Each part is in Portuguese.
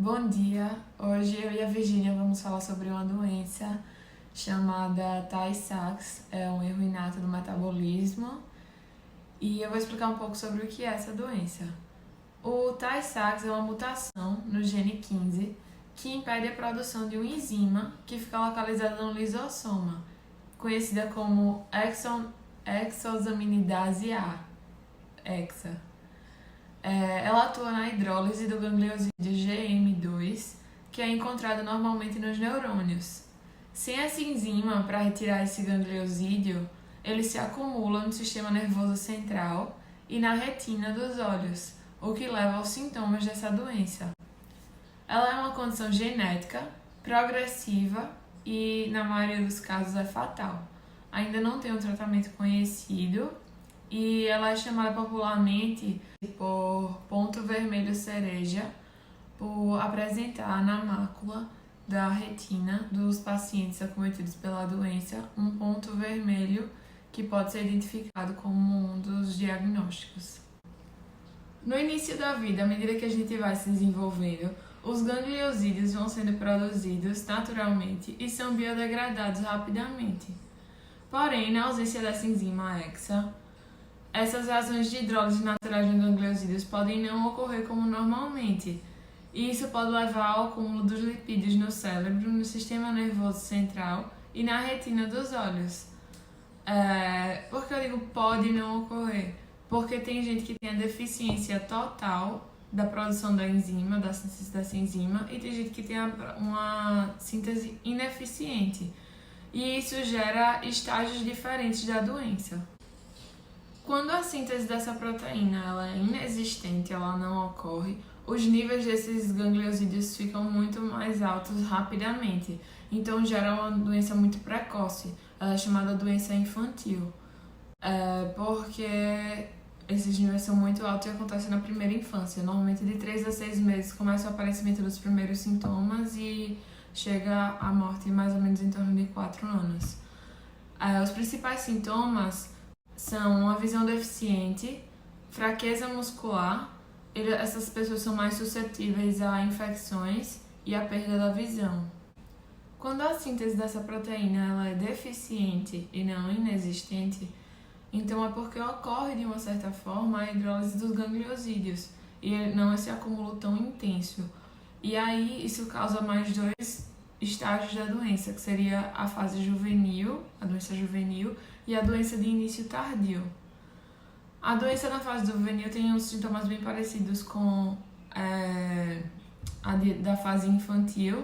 Bom dia! Hoje eu e a Virgínia vamos falar sobre uma doença chamada Tay-Sachs, é um erro inato do metabolismo, e eu vou explicar um pouco sobre o que é essa doença. O Tay-Sachs é uma mutação no gene 15 que impede a produção de uma enzima que fica localizada no lisossoma, conhecida como exosaminidase A, EXA. Ela atua na hidrólise do gangliosídeo GM2, que é encontrado normalmente nos neurônios. Sem essa enzima para retirar esse gangliosídeo, ele se acumula no sistema nervoso central e na retina dos olhos, o que leva aos sintomas dessa doença. Ela é uma condição genética, progressiva e, na maioria dos casos, é fatal. Ainda não tem um tratamento conhecido e ela é chamada popularmente por ponto vermelho cereja, por apresentar na mácula da retina dos pacientes acometidos pela doença um ponto vermelho que pode ser identificado como um dos diagnósticos. No início da vida, à medida que a gente vai se desenvolvendo, os gangliosídeos vão sendo produzidos naturalmente e são biodegradados rapidamente. Porém, na ausência dessa enzima EXA, essas reações de hidrólise naturais nos gangliosídeos podem não ocorrer como normalmente, e isso pode levar ao acúmulo dos lipídios no cérebro, no sistema nervoso central e na retina dos olhos. Por que eu digo pode não ocorrer? Porque tem gente que tem a deficiência total da produção da enzima, da síntese dessa enzima, e tem gente que tem uma síntese ineficiente. E isso gera estágios diferentes da doença. Quando a síntese dessa proteína ela é inexistente, ela não ocorre, os níveis desses gangliosídeos ficam muito mais altos rapidamente. Então gera uma doença muito precoce, ela é chamada doença infantil. Porque esses níveis são muito altos e acontecem na primeira infância. Normalmente de 3 a 6 meses começa o aparecimento dos primeiros sintomas e chega à morte mais ou menos em torno de 4 anos. Os principais sintomas são uma visão deficiente, fraqueza muscular, essas pessoas são mais suscetíveis a infecções e a perda da visão. Quando a síntese dessa proteína ela é deficiente e não inexistente, então é porque ocorre de uma certa forma a hidrólise dos gangliosídeos e não esse acúmulo tão intenso. E aí isso causa mais dois estágios da doença, que seria a fase juvenil, a doença juvenil, e a doença de início tardio. A doença na fase juvenil tem uns sintomas bem parecidos com a da fase infantil,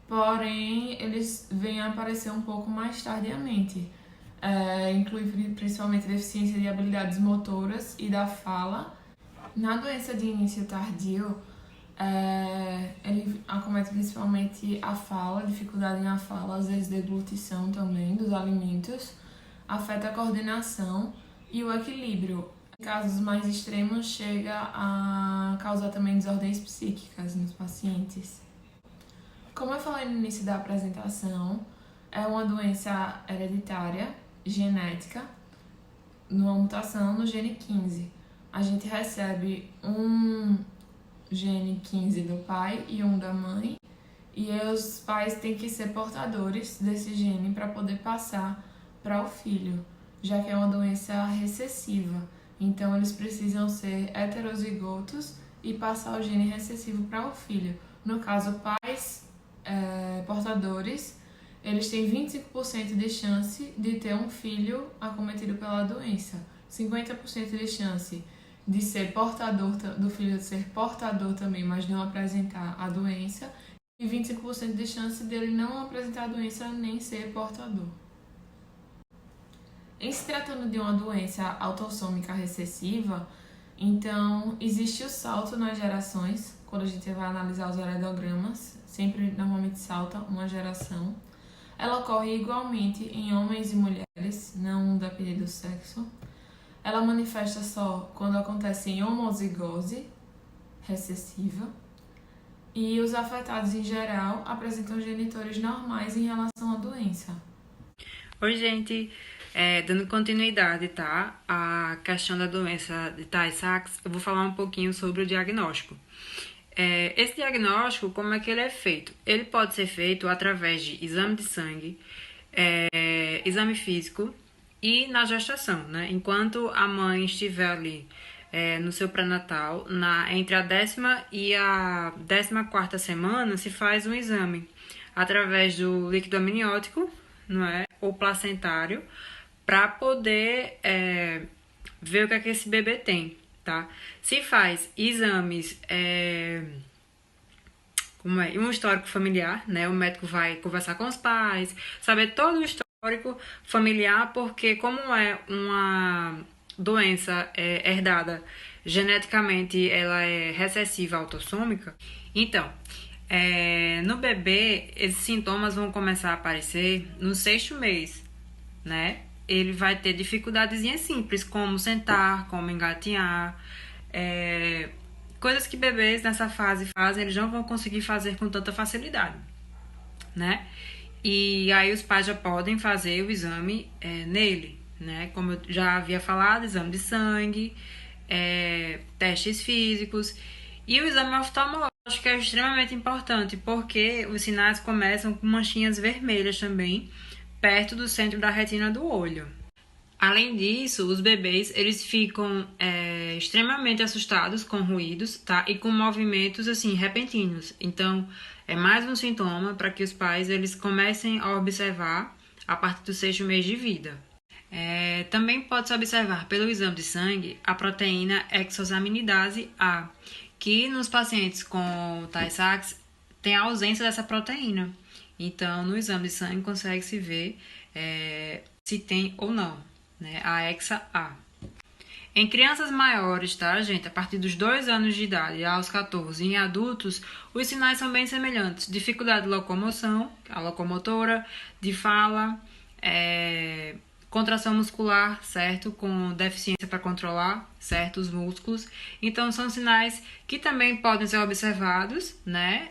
porém eles vêm a aparecer um pouco mais tardiamente. Inclui principalmente deficiência de habilidades motoras e da fala. Na doença de início tardio, ele acomete principalmente a fala, dificuldade na fala, às vezes deglutição também dos alimentos, afeta a coordenação e o equilíbrio. Em casos mais extremos, chega a causar também desordens psíquicas nos pacientes. Como eu falei no início da apresentação, é uma doença hereditária, genética, numa mutação no gene 15. A gente recebe um gene 15 do pai e um da mãe, e os pais têm que ser portadores desse gene para poder passar para o filho, já que é uma doença recessiva. Então, eles precisam ser heterozigotos e passar o gene recessivo para o filho. No caso, pais portadores, eles têm 25% de chance de ter um filho acometido pela doença, 50% de chance de ser portador, do filho ser portador também, mas não apresentar a doença, e 25% de chance dele não apresentar a doença nem ser portador. Em se tratando de uma doença autossômica recessiva, então existe o salto nas gerações, quando a gente vai analisar os heredogramas, sempre normalmente salta uma geração. Ela ocorre igualmente em homens e mulheres, não depende do sexo. Ela manifesta só quando acontece em homozigose recessiva. E os afetados em geral apresentam genitores normais em relação à doença. Oi, gente. Dando continuidade, tá? A questão da doença de Tay-Sachs, eu vou falar um pouquinho sobre o diagnóstico. Esse diagnóstico, como é que ele é feito? Ele pode ser feito através de exame de sangue, exame físico e na gestação, né? Enquanto a mãe estiver ali no seu pré-natal, entre a 10ª e a 14ª semana, se faz um exame através do líquido amniótico, não é? Ou placentário, para poder ver o que é que esse bebê tem, tá? Se faz exames, um histórico familiar, né? O médico vai conversar com os pais, saber todo o histórico familiar, porque como é uma doença herdada geneticamente, ela é recessiva autossômica, então, no bebê, esses sintomas vão começar a aparecer no 6º mês, né? Ele vai ter dificuldadezinhas simples, como sentar, como engatinhar, coisas que bebês nessa fase fazem, eles não vão conseguir fazer com tanta facilidade, né? E aí os pais já podem fazer o exame nele, né? Como eu já havia falado, exame de sangue, testes físicos e o exame oftalmológico é extremamente importante porque os sinais começam com manchinhas vermelhas também, perto do centro da retina do olho. Além disso, os bebês eles ficam extremamente assustados com ruídos, tá? E com movimentos assim repentinos. Então, é mais um sintoma para que os pais eles comecem a observar a partir do 6º mês de vida. Também pode-se observar pelo exame de sangue a proteína hexosaminidase A, que nos pacientes com Tay-Sachs tem a ausência dessa proteína. Então, no exame de sangue consegue-se ver se tem ou não, né, a hexa-A. Em crianças maiores, tá, gente, a partir dos 2 anos de idade aos 14, em adultos, os sinais são bem semelhantes. Dificuldade de locomoção, a locomotora, de fala, contração muscular, certo? Com deficiência para controlar certos músculos. Então, são sinais que também podem ser observados, né?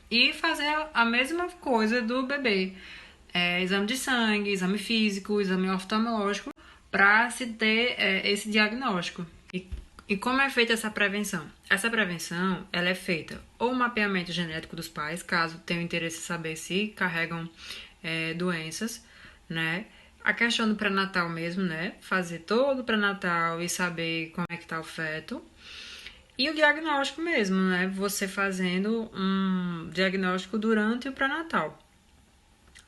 E fazer a mesma coisa do bebê. Exame de sangue, exame físico, exame oftalmológico, para se ter esse diagnóstico. E como é feita essa prevenção? Essa prevenção ela é feita ou mapeamento genético dos pais, caso tenham interesse em saber se carregam doenças, né? A questão do pré-natal mesmo, né? Fazer todo o pré-natal e saber como é que tá o feto. E o diagnóstico mesmo, né? Você fazendo um diagnóstico durante o pré-natal,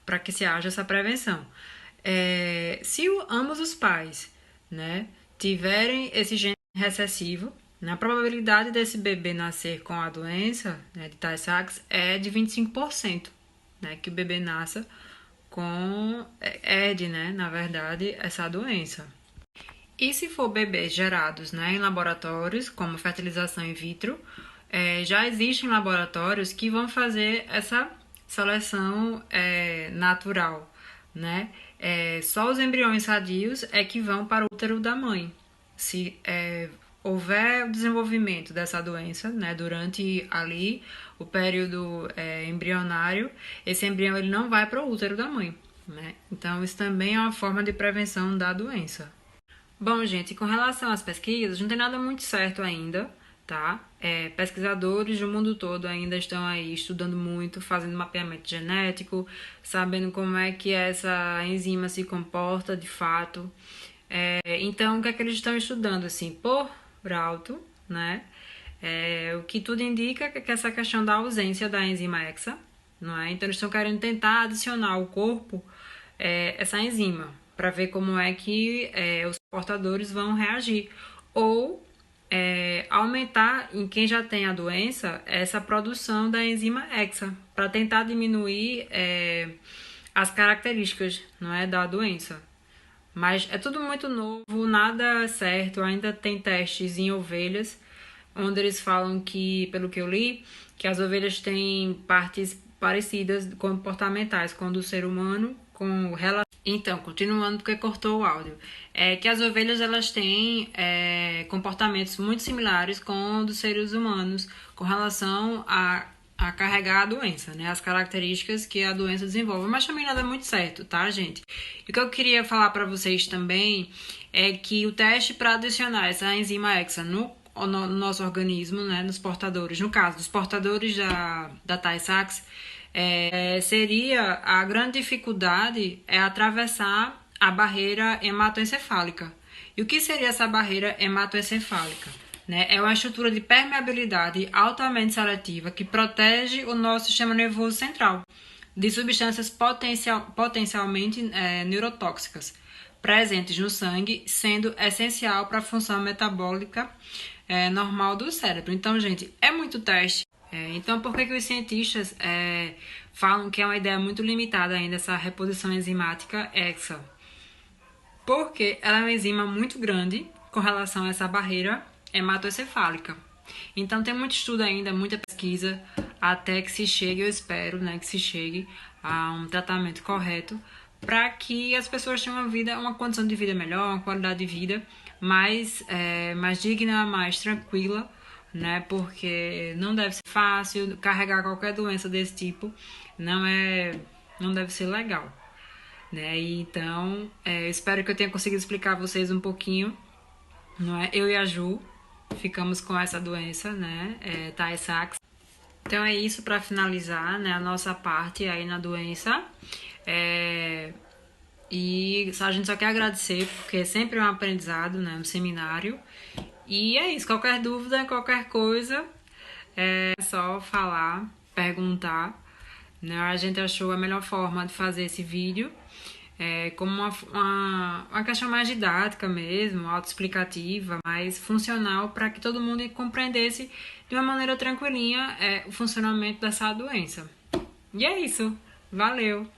para que se haja essa prevenção. Se ambos os pais, né, tiverem esse gene recessivo, né, a probabilidade desse bebê nascer com a doença, né, de Tay-Sachs é de 25%, né, que o bebê nasça com né, na verdade, essa doença. E se for bebês gerados, né, em laboratórios, como fertilização in vitro, já existem laboratórios que vão fazer essa seleção natural, né? Só os embriões sadios é que vão para o útero da mãe. Se houver o desenvolvimento dessa doença, né, durante ali o período embrionário, esse embrião ele não vai para o útero da mãe, né? Então, isso também é uma forma de prevenção da doença. Bom, gente, com relação às pesquisas, não tem nada muito certo ainda, tá? Pesquisadores do mundo todo ainda estão aí estudando muito, fazendo mapeamento genético, sabendo como é que essa enzima se comporta de fato. Então, o que é que eles estão estudando, assim, por alto, né? O que tudo indica que essa questão da ausência da enzima hexa, não é? Então, eles estão querendo tentar adicionar ao corpo essa enzima, para ver como é que os portadores vão reagir. Ou aumentar em quem já tem a doença essa produção da enzima hexa, para tentar diminuir as características, não é, da doença. Mas é tudo muito novo, nada certo, ainda tem testes em ovelhas, onde eles falam que, pelo que eu li, que as ovelhas têm partes parecidas comportamentais com o do ser humano, com relação. Então, continuando porque cortou o áudio, que as ovelhas elas têm comportamentos muito similares com os dos seres humanos com relação a carregar a doença, né? As características que a doença desenvolve, mas também nada muito certo, tá, gente? E o que eu queria falar para vocês também é que o teste para adicionar essa enzima hexa no no nosso organismo, né, nos portadores. No caso dos portadores da Tay-Sachs, seria a grande dificuldade é atravessar a barreira hematoencefálica. E o que seria essa barreira hematoencefálica? Né? É uma estrutura de permeabilidade altamente seletiva que protege o nosso sistema nervoso central de substâncias potencialmente neurotóxicas presentes no sangue, sendo essencial para a função metabólica normal do cérebro. Então, gente, é muito teste. Então, por que os cientistas falam que é uma ideia muito limitada ainda essa reposição enzimática EXA? Porque ela é uma enzima muito grande com relação a essa barreira hematoencefálica. Então, tem muito estudo ainda, muita pesquisa, até que se chegue, eu espero, né, que se chegue a um tratamento correto para que as pessoas tenham uma condição de vida melhor, uma qualidade de vida mais digna, mais tranquila, né? Porque não deve ser fácil carregar qualquer doença desse tipo, não deve ser legal, né? Então, espero que eu tenha conseguido explicar a vocês um pouquinho, não é? Eu e a Ju ficamos com essa doença, né? Tay-Sachs. Então é isso para finalizar, né, a nossa parte aí na doença. E a gente só quer agradecer, porque é sempre um aprendizado, né, um seminário. E é isso, qualquer dúvida, qualquer coisa, é só falar, perguntar. Né? A gente achou a melhor forma de fazer esse vídeo como uma questão mais didática mesmo, autoexplicativa, mais funcional para que todo mundo compreendesse de uma maneira tranquilinha o funcionamento dessa doença. E é isso, valeu!